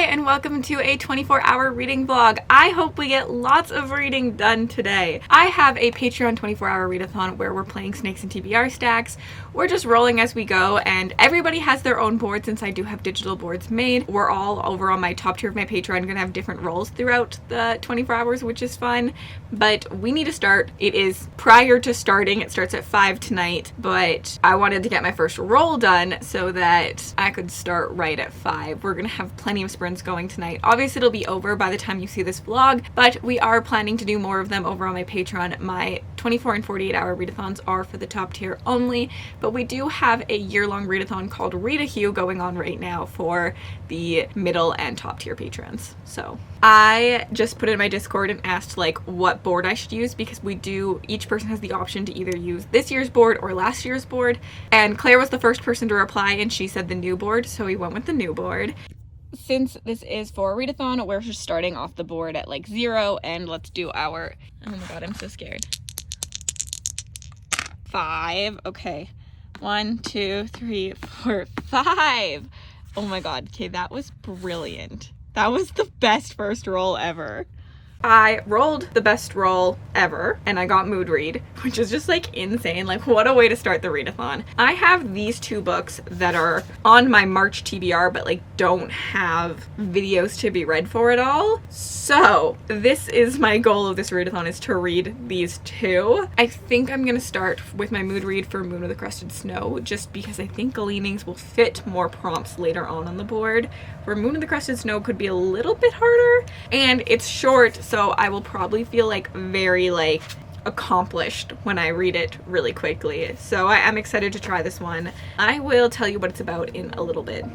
and welcome to a 24-hour reading vlog. I hope we get lots of reading done today. I have a Patreon 24-hour readathon where we're playing snakes and TBR stacks. We're just rolling as we go, and everybody has their own board since I do have digital boards made. We're all over on my top tier of my Patreon gonna have different roles throughout the 24 hours, which is fun. But we need to start. It is prior to starting. It starts at 5 tonight, but I wanted to get my first roll done so that I could start right at 5. We're gonna have plenty of sprints going tonight. Obviously it'll be over by the time you see this vlog, but we are planning to do more of them over on my Patreon. My 24 and 48 hour readathons are for the top tier only, but we do have a year-long readathon called Read a Hue going on right now for the middle and top tier patrons. So I just put in my Discord and asked like what board I should use, because each person has the option to either use this year's board or last year's board, and Claire was the first person to reply and she said the new board, so we went with the new board. Since this is for a readathon, we're just starting off the board at like 0, and let's do our, oh my god, I'm so scared. 5, okay. 1, 2, 3, 4, 5. Oh my god, okay, that was brilliant. That was the best first roll ever. I rolled the best roll ever, and I got mood read, which is just like insane. Like, what a way to start the readathon. I have these 2 books that are on my March TBR, but like don't have videos to be read for it all. So this is my goal of this readathon, is to read these 2. I think I'm gonna start with my mood read for Moon of the Crested Snow, just because I think leanings will fit more prompts later on the board, where Moon of the Crested Snow could be a little bit harder, and it's short, so I will probably feel like very like accomplished when I read it really quickly. So I am excited to try this one. I will tell you what it's about in a little bit.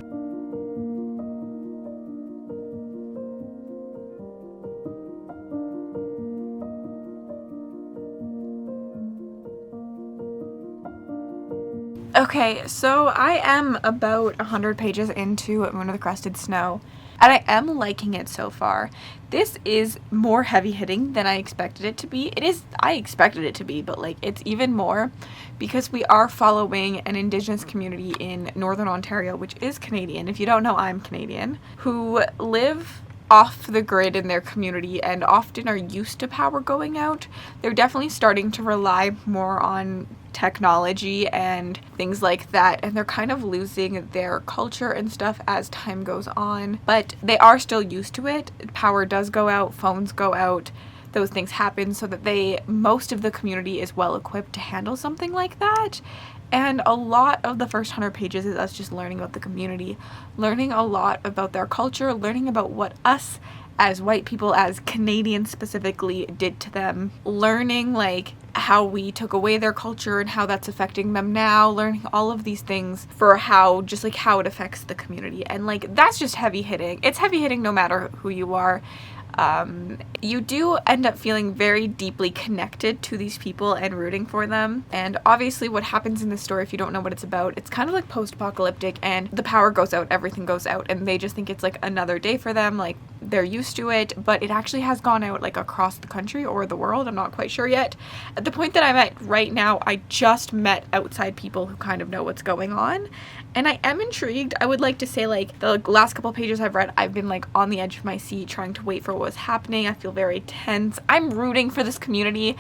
Okay, so I am about 100 pages into Moon of the Crested Snow, and I am liking it so far. This is more heavy-hitting than I expected it to be. I expected it to be, but like it's even more because we are following an Indigenous community in Northern Ontario, which is Canadian. If you don't know, I'm Canadian, who live off the grid in their community and often are used to power going out. They're definitely starting to rely more on technology and things like that, and they're kind of losing their culture and stuff as time goes on, but they are still used to it. Power does go out, phones go out, those things happen, so that most of the community is well equipped to handle something like that. And a lot of the first 100 pages is us just learning about the community, learning a lot about their culture, learning about what us as white people, as Canadians specifically, did to them, learning like how we took away their culture and how that's affecting them now, learning all of these things for how it affects the community. And like, that's just heavy hitting. It's heavy hitting no matter who you are. You do end up feeling very deeply connected to these people and rooting for them. And obviously what happens in this story, if you don't know what it's about, it's kind of like post-apocalyptic, and the power goes out, everything goes out, and they just think it's like another day for them, like they're used to it, but it actually has gone out like across the country or the world. I'm not quite sure yet. At the point that I'm at right now, I just met outside people who kind of know what's going on, and I am intrigued. I would like to say like the last couple pages I've read, I've been like on the edge of my seat trying to wait for what was happening. I feel very tense. I'm rooting for this community,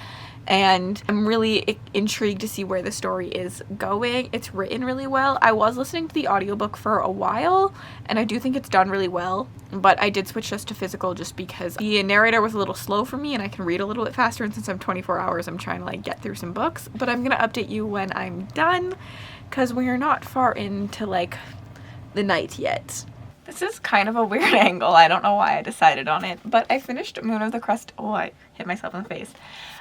and I'm really intrigued to see where the story is going. It's written really well. I was listening to the audiobook for a while, and I do think it's done really well, but I did switch just to physical just because the narrator was a little slow for me and I can read a little bit faster, and since I'm 24 hours, I'm trying to like get through some books. But I'm gonna update you when I'm done, because we are not far into like the night yet. This is kind of a weird angle. I don't know why I decided on it, but I finished Moon of the Crest. Oh, I hit myself in the face.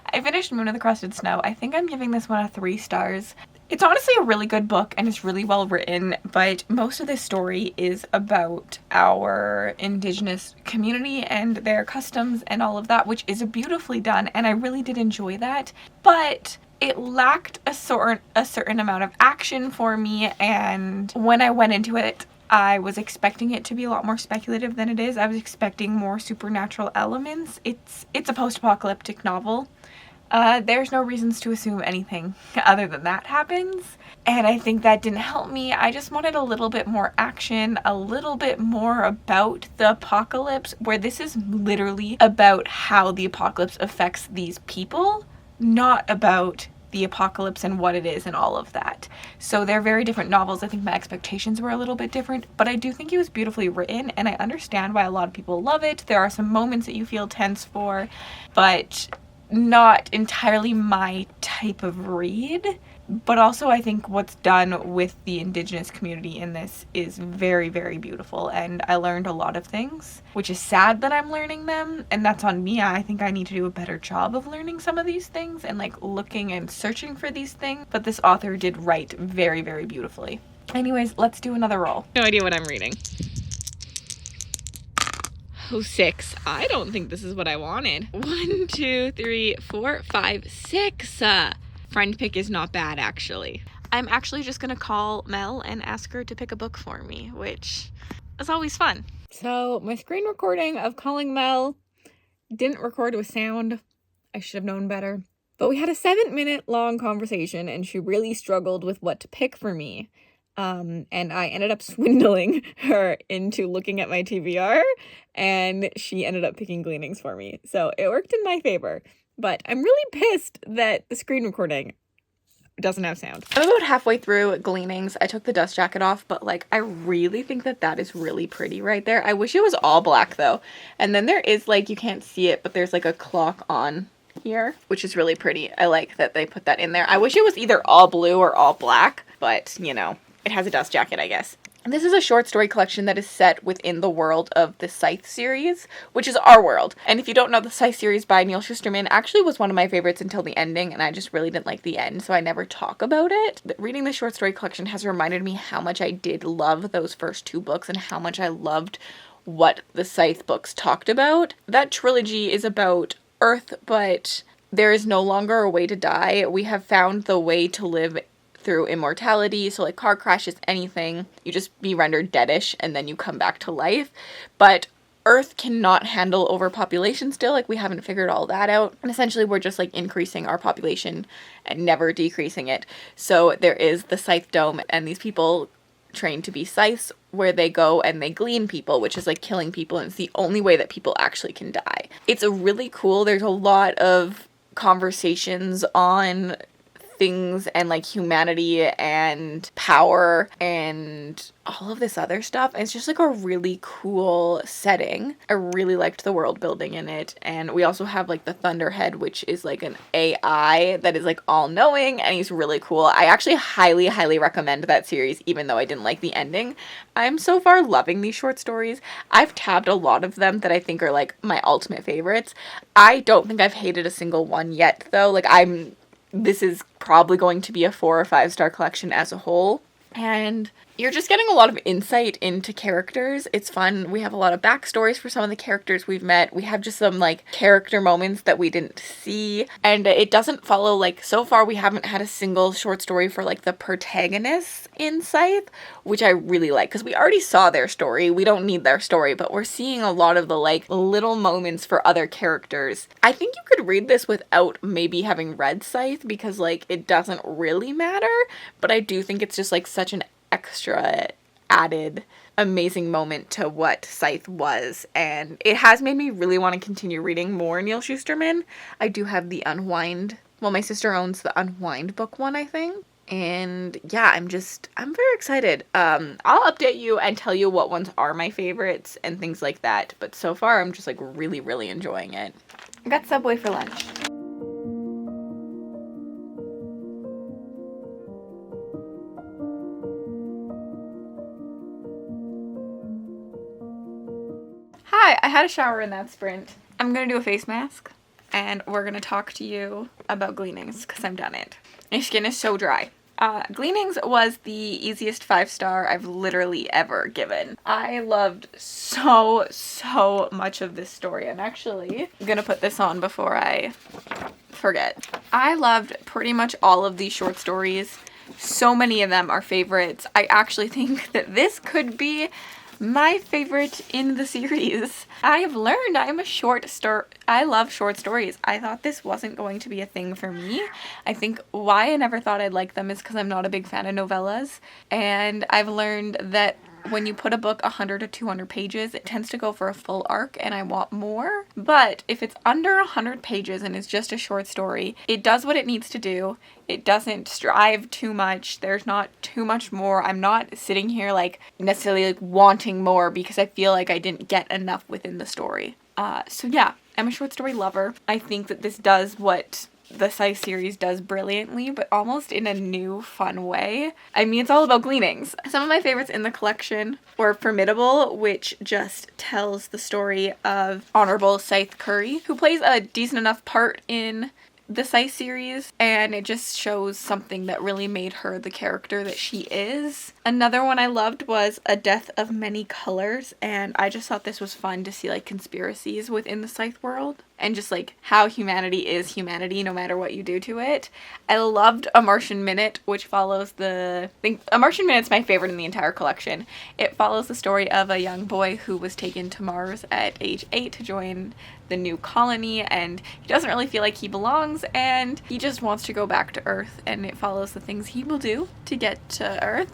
I finished Moon of the Crested Snow. I think I'm giving this one a 3 stars. It's honestly a really good book and it's really well written, but most of this story is about our Indigenous community and their customs and all of that, which is beautifully done, and I really did enjoy that. But it lacked a certain amount of action for me, and when I went into it, I was expecting it to be a lot more speculative than it is. I was expecting more supernatural elements. It's a post-apocalyptic novel, There's no reasons to assume anything other than that happens. And I think that didn't help me. I just wanted a little bit more action, a little bit more about the apocalypse, where this is literally about how the apocalypse affects these people, not about the apocalypse and what it is and all of that. So they're very different novels. I think my expectations were a little bit different, but I do think it was beautifully written, and I understand why a lot of people love it. There are some moments that you feel tense for, but not entirely my type of read. But also I think what's done with the Indigenous community in this is very, very beautiful, and I learned a lot of things, which is sad that I'm learning them, and that's on me. I think I need to do a better job of learning some of these things and like looking and searching for these things, but this author did write very, very beautifully. Anyways, let's do another roll. No idea what I'm reading. Oh, 6. I don't think this is what I wanted. 1, 2, 3, 4, 5, 6. Friend pick is not bad, actually. I'm actually just gonna call Mel and ask her to pick a book for me, which is always fun. So my screen recording of calling Mel didn't record with sound. I should have known better. But we had a 7-minute long conversation, and she really struggled with what to pick for me. And I ended up swindling her into looking at my TBR, and she ended up picking Gleanings for me. So it worked in my favor. But I'm really pissed that the screen recording doesn't have sound. I'm about halfway through Gleanings. I took the dust jacket off, but like I really think that that is really pretty right there. I wish it was all black though. And then there is like, you can't see it, but there's like a clock on here, which is really pretty. I like that they put that in there. I wish it was either all blue or all black, but you know, it has a dust jacket, I guess. This is a short story collection that is set within the world of the Scythe series, which is our world. And if you don't know, the Scythe series by Neil Shusterman actually was one of my favorites until the ending, and I just really didn't like the end, so I never talk about it. But reading the short story collection has reminded me how much I did love those first 2 books and how much I loved what the Scythe books talked about. That trilogy is about Earth, but there is no longer a way to die. We have found the way to live through immortality, so like car crashes, anything, you just be rendered deadish and then you come back to life. But Earth cannot handle overpopulation still, like we haven't figured all that out, and essentially we're just like increasing our population and never decreasing it. So there is the Scythe Dome, and these people train to be scythes, where they go and they glean people, which is like killing people, and it's the only way that people actually can die. It's a really cool, there's a lot of conversations on things and like humanity and power and all of this other stuff. It's just like a really cool setting. I really liked the world building in it. And we also have like the Thunderhead, which is like an AI that is like all knowing, and he's really cool. I actually highly recommend that series, even though I didn't like the ending. I'm so far loving these short stories. I've tabbed a lot of them that I think are like my ultimate favorites. I don't think I've hated a single one yet though. Like this is probably going to be a 4 or 5 star collection as a whole. And you're just getting a lot of insight into characters. It's fun. We have a lot of backstories for some of the characters we've met. We have just some like character moments that we didn't see. And it doesn't follow, like, so far we haven't had a single short story for like the protagonists in Scythe, which I really like, because we already saw their story. We don't need their story, but we're seeing a lot of the like little moments for other characters. I think you could read this without maybe having read Scythe, because like it doesn't really matter, but I do think it's just like such an extra added amazing moment to what Scythe was, and it has made me really want to continue reading more Neil Shusterman. I do have the Unwind, well, my sister owns the Unwind book one, I think, and yeah, I'm very excited. I'll update you and tell you what ones are my favorites and things like that, but so far I'm just like really enjoying it. I got Subway for lunch. Hi, I had a shower in that sprint. I'm gonna do a face mask, and we're gonna talk to you about Gleanings, because I'm done it. My skin is so dry. Gleanings was the easiest 5 star I've literally ever given. I loved so much of this story. I'm actually gonna put this on before I forget. I loved pretty much all of these short stories. So many of them are favorites. I actually think that this could be My favorite in the series. I have learned I love short stories. I thought this wasn't going to be a thing for me. I think why I never thought I'd like them is because I'm not a big fan of novellas. And I've learned that when you put a book 100 to 200 pages, it tends to go for a full arc, and I want more. But if it's under 100 pages and it's just a short story, it does what it needs to do. It doesn't strive too much. There's not too much more. I'm not sitting here like necessarily like wanting more because I feel like I didn't get enough within the story. So yeah, I'm a short story lover. I think that this does what the Scythe series does brilliantly, but almost in a new, fun way. I mean, it's all about gleanings. Some of my favorites in the collection were Formidable, which just tells the story of Honorable Scythe Curry, who plays a decent enough part in the Scythe series, and it just shows something that really made her the character that she is. Another one I loved was A Death of Many Colors, and I just thought this was fun to see like conspiracies within the Scythe world and just like how humanity is humanity no matter what you do to it. I loved A Martian Minute, which follows A Martian Minute's my favorite in the entire collection. It follows the story of a young boy who was taken to Mars at age 8 to join the new colony, and he doesn't really feel like he belongs, and he just wants to go back to Earth, and it follows the things he will do to get to Earth.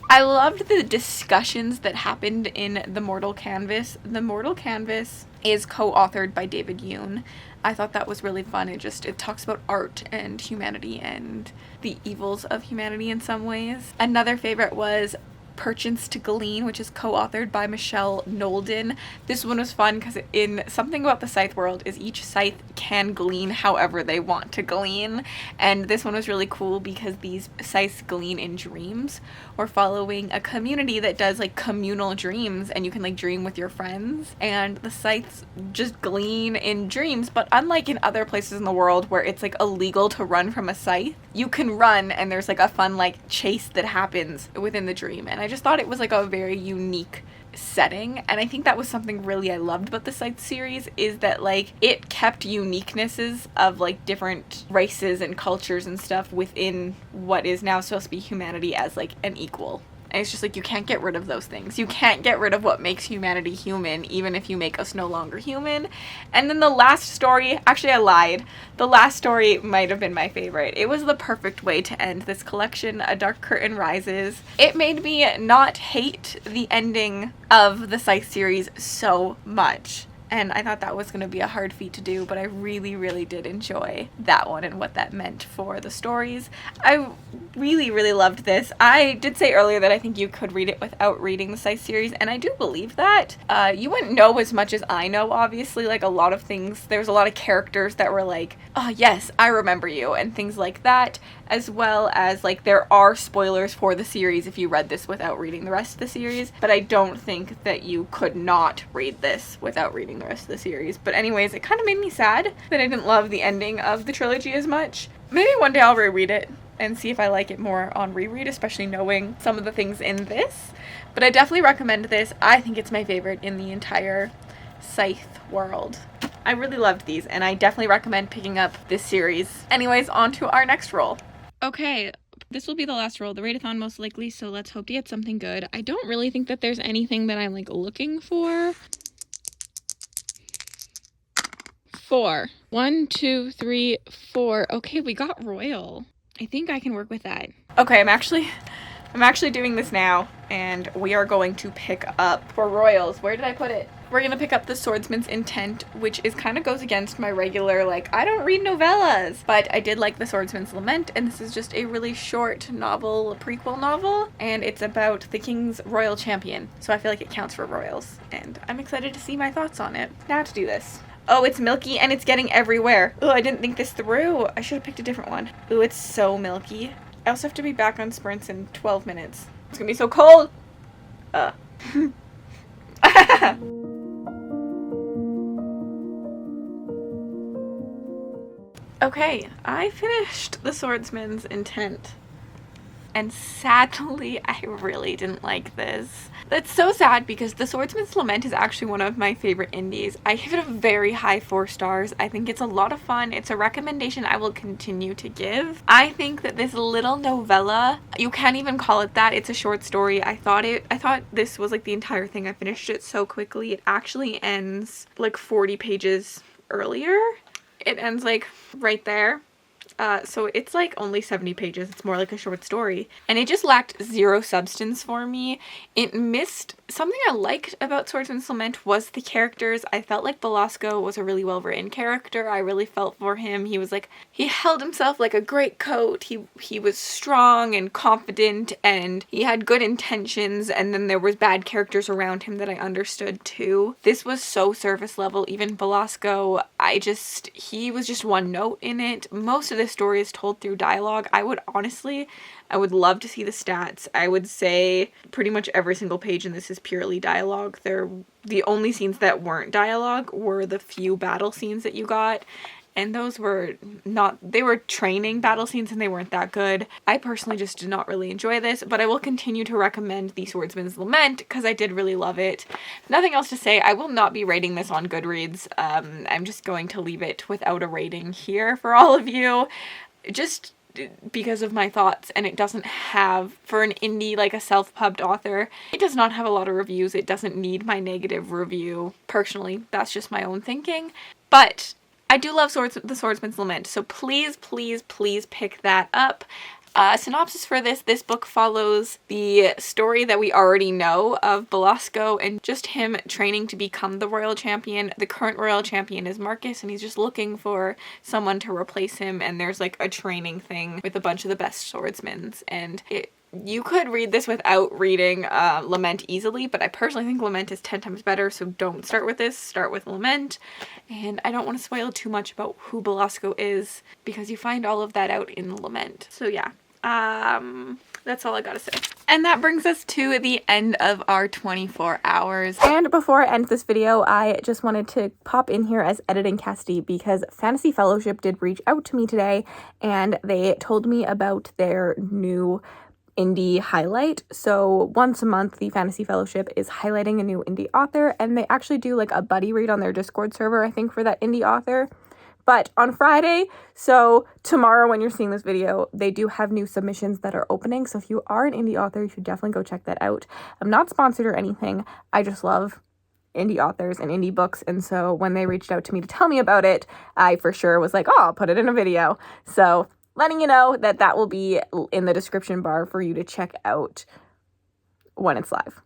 I loved the discussions that happened in The Mortal Canvas. The Mortal Canvas is co-authored by David Yoon. I thought that was really fun. It talks about art and humanity and the evils of humanity in some ways. Another favorite was Perchance to Glean, which is co-authored by Michelle Nolden. This one was fun because in something about the Scythe world is each Scythe can glean however they want to glean, and this one was really cool because these Scythes glean in dreams. We're following a community that does like communal dreams, and you can like dream with your friends, and the Scythes just glean in dreams. But unlike in other places in the world where it's like illegal to run from a Scythe, you can run, and there's like a fun like chase that happens within the dream. And I just thought it was like a very unique setting, and I think that was something really I loved about the Scythe series, is that like it kept uniquenesses of like different races and cultures and stuff within what is now supposed to be humanity as like an equal. And it's just like, you can't get rid of those things. You can't get rid of what makes humanity human, even if you make us no longer human. And then the last story, actually I lied. The last story might have been my favorite. It was the perfect way to end this collection, A Dark Curtain Rises. It made me not hate the ending of the Scythe series so much. And I thought that was going to be a hard feat to do, but I really, really did enjoy that one and what that meant for the stories. I really, really loved this. I did say earlier that I think you could read it without reading the Scythe series, and I do believe that. You wouldn't know as much as I know, obviously. Like, a lot of things, there's a lot of characters that were like, oh yes, I remember you, and things like that, as well as, like, there are spoilers for the series if you read this without reading the rest of the series, but I don't think that you could not read this without reading the rest of the series. But anyways, it kind of made me sad that I didn't love the ending of the trilogy as much. Maybe one day I'll reread it and see if I like it more on reread, especially knowing some of the things in this. But I definitely recommend this. I think it's my favorite in the entire Scythe world. I really loved these, and I definitely recommend picking up this series. Anyways, on to our next roll. Okay, this will be the last roll, the Readathon most likely, so let's hope to get something good. I don't really think that there's anything that I'm like looking for. 4. 1, 2, 3, 4. Okay, we got Royal. I think I can work with that. Okay, I'm actually doing this now, and we are going to pick up for Royals. Where did I put it? We're gonna pick up The Swordsman's Intent, which is kind of goes against my regular, like, I don't read novellas, but I did like The Swordsman's Lament, and this is just a really short novel, a prequel novel, and it's about the king's royal champion, so I feel like it counts for Royals, and I'm excited to see my thoughts on it. Now to do this. Oh, it's milky and it's getting everywhere. Oh, I didn't think this through. I should have picked a different one. Oh, it's so milky. I also have to be back on sprints in 12 minutes. It's gonna be so cold. Okay, I finished The Swordsman's Intent. and sadly, I really didn't like this. That's so sad because The Swordsman's Lament is actually one of my favorite indies. I give it a very high 4 stars. I think it's a lot of fun. It's a recommendation I will continue to give. I think that this little novella, you can't even call it that. It's a short story. I thought this was like the entire thing. I finished it so quickly. It actually ends like 40 pages earlier. It ends like right there. So it's like only 70 pages. It's more like a short story. And it just lacked zero substance for me. It missed something I liked about Swordsman's Lament was the characters. I felt like Belasco was a really well written character. I really felt for him. He was like, he held himself like a great coat. He was strong and confident and he had good intentions, and then there was bad characters around him that I understood too. This was so surface level. Even Belasco, he was just one note in it. Most of the story is told through dialogue. I would love to see the stats. I would say pretty much every single page in this is purely dialogue. The only scenes that weren't dialogue were the few battle scenes that you got, and those were they were training battle scenes and they weren't that good. I personally just did not really enjoy this, but I will continue to recommend The Swordsman's Lament because I did really love it. Nothing else to say. I will not be rating this on Goodreads. I'm just going to leave it without a rating here for all of you. Just because of my thoughts, and it doesn't have, for an indie, like a self-pubbed author, it does not have a lot of reviews. It doesn't need my negative review. Personally, that's just my own thinking. But I do love The Swordsman's Lament, so please, please, please pick that up. Synopsis for this book follows the story that we already know of Belasco and just him training to become the royal champion. The current royal champion is Marcus, and he's just looking for someone to replace him, and there's like a training thing with a bunch of the best swordsmen, and you could read this without reading Lament easily, but I personally think Lament is 10 times better, so don't start with this. Start with Lament. And I don't want to spoil too much about who Belasco is, because you find all of that out in Lament. So yeah, that's all I gotta say. And that brings us to the end of our 24 hours. And before I end this video, I just wanted to pop in here as editing Cassidy because Fantasy Fellowship did reach out to me today, and they told me about their new indie highlight. So once a month, the Fantasy Fellowship is highlighting a new indie author, and they actually do like a buddy read on their Discord server, I think, for that indie author. But on Friday, so tomorrow when you're seeing this video, they do have new submissions that are opening. So if you are an indie author, you should definitely go check that out. I'm not sponsored or anything. I just love indie authors and indie books. And so when they reached out to me to tell me about it, I for sure was like, oh, I'll put it in a video. So letting you know that will be in the description bar for you to check out when it's live.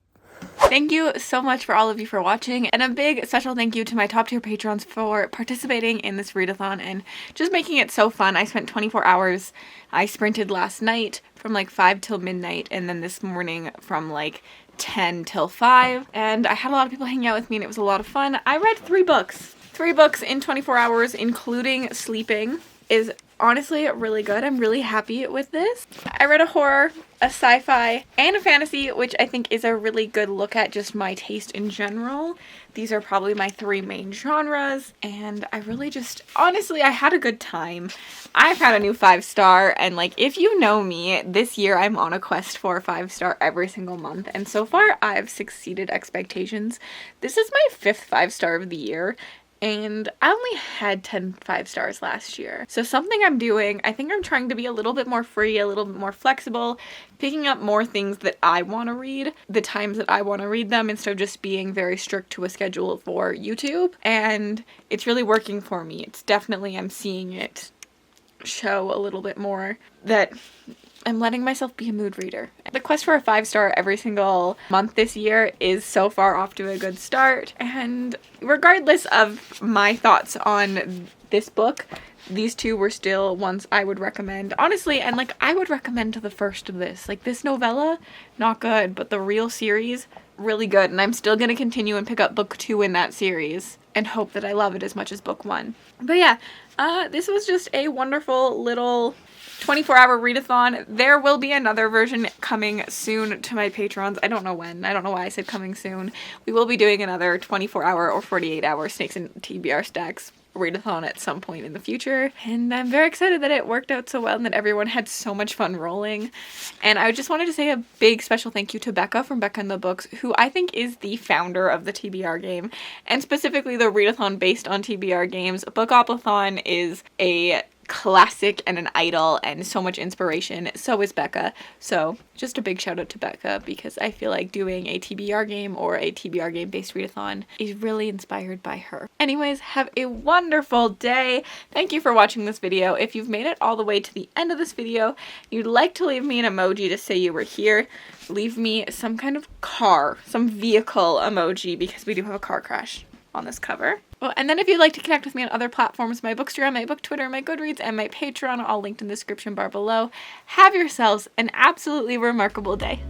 Thank you so much for all of you for watching, and a big special thank you to my top tier patrons for participating in this readathon and just making it so fun. I spent 24 hours. I sprinted last night from like 5 till midnight, and then this morning from like 10 till 5, and I had a lot of people hanging out with me and it was a lot of fun. I read 3 books. 3 books in 24 hours, including sleeping. Is honestly really good. I'm really happy with this. I read a horror, a sci-fi, and a fantasy, which I think is a really good look at just my taste in general. These are probably my 3 main genres, and I really just, honestly, I had a good time. I found a new 5-star, and like, if you know me, this year I'm on a quest for a 5-star every single month, and so far I've succeeded expectations. This is my 5th 5-star of the year, and I only had 10 5-stars last year. So something I'm doing, I think I'm trying to be a little bit more free, a little bit more flexible, picking up more things that I want to read, the times that I want to read them, instead of just being very strict to a schedule for YouTube. And it's really working for me. It's definitely, I'm seeing it show a little bit more that I'm letting myself be a mood reader. The quest for a 5-star every single month this year is so far off to a good start, and regardless of my thoughts on this book, these 2 were still ones I would recommend. Honestly, and like, I would recommend the first of this. Like, this novella, not good, but the real series, really good, and I'm still gonna continue and pick up book 2 in that series and hope that I love it as much as book 1. But yeah, this was just a wonderful little 24-hour readathon. There will be another version coming soon to my patrons. I don't know when. I don't know why I said coming soon. We will be doing another 24-hour or 48-hour Snakes and TBR stacks readathon at some point in the future, and I'm very excited that it worked out so well and that everyone had so much fun rolling. And I just wanted to say a big special thank you to Becca from Becca and the Books, who I think is the founder of the TBR game, and specifically the readathon based on TBR games. Bookopathon is a classic and an idol and so much inspiration. So is Becca. So just a big shout out to Becca, because I feel like doing a TBR game or a TBR game based readathon is really inspired by her. Anyways, have a wonderful day. Thank you for watching this video. If you've made it all the way to the end of this video, you'd like to leave me an emoji to say you were here, leave me some kind of car, some vehicle emoji, because we do have a car crash on this cover. Well, and then if you'd like to connect with me on other platforms, my Bookstagram, my Book Twitter, my Goodreads, and my Patreon, all linked in the description bar below. Have yourselves an absolutely remarkable day.